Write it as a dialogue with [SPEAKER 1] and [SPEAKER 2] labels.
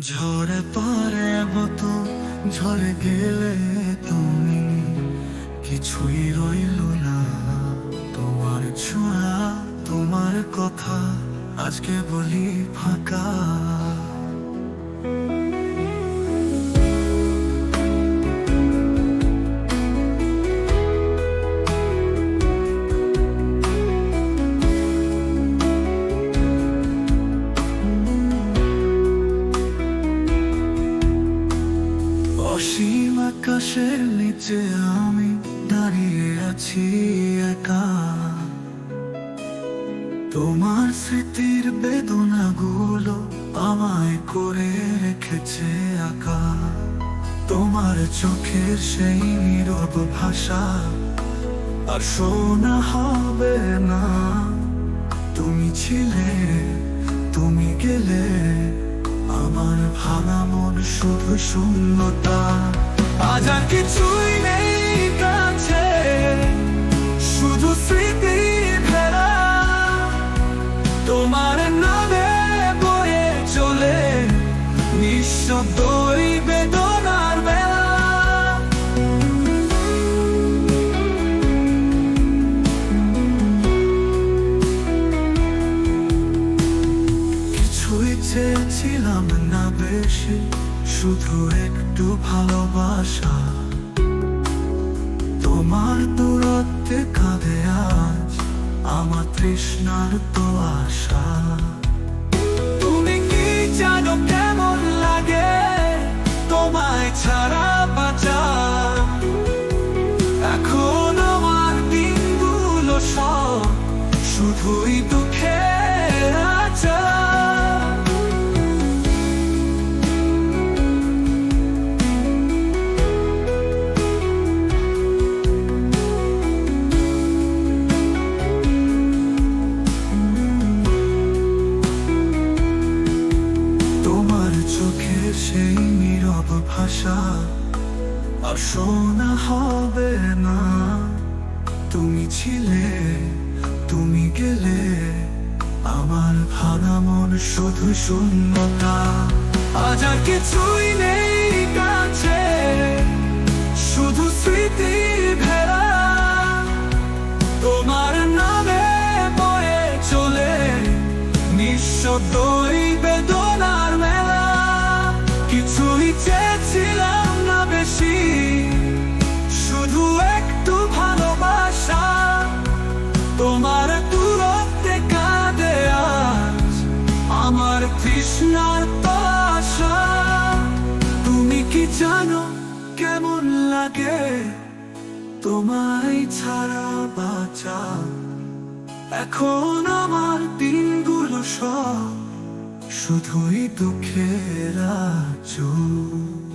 [SPEAKER 1] ঝরে পড়ে মতো ঝরে গেলে তুমি, কিছুই রইল না। তোমার ছোঁয়া, তোমার কথা আজকে বলি ফাঁকা। অসীম আকাশের নিচে আমি দাঁড়িয়ে আছি একা। তোমার স্মৃতির বেদনাগুলো আমায় করে রেখেছে একা। তোমার চোখের সেই নীরব ভাষা আর শোনা হবে না। তুমি ছিলে, তুমি গেলে, আমার ভাঙা মন শুধু শূন্যতা। আজ আর কিছুই নেই কাছে, শুধু স্মৃতি ভেড়া। তোমার নামে বয়ে চলে নিঃশব্দ এই বেদনার বেলা। কিছুই চেয়েছিলাম না বেশি, শুধু একটু ভালোবাসা। তোমার দূরত্বে কাঁদে আজ আমার তৃষ্ণার তো আশা। তুমি কি জানো কেমন লাগে তোমায় ছাড়া বাঁচা? এখন আমার দিনগুলো সব শুধুই দুঃখের আচা। সেই নীরব ভাষা আর শোনা হবে না। তুমি ছিলে, তুমি গেলে, আমার ভাঙা মন শুধু শূন্যতা। আজ আর কিছুই নেই কাছে, শুধু স্মৃতি ভেড়া। তোমার নামে বয়ে চলে নিঃশব্দ এই বেদনার মেলা। কিছুই চেয়েছিলাম না বেশি, শুধু একটু ভালোবাসা। তোমার দূরত্বে কাঁদে আজ আমার তৃষ্ণার তো আশা। তুমি কি জানো কেমন লাগে তোমায় ছাড়া বাঁচা? এখন আমার দিনগুলো সব শুধুই দুঃখের আঁচল।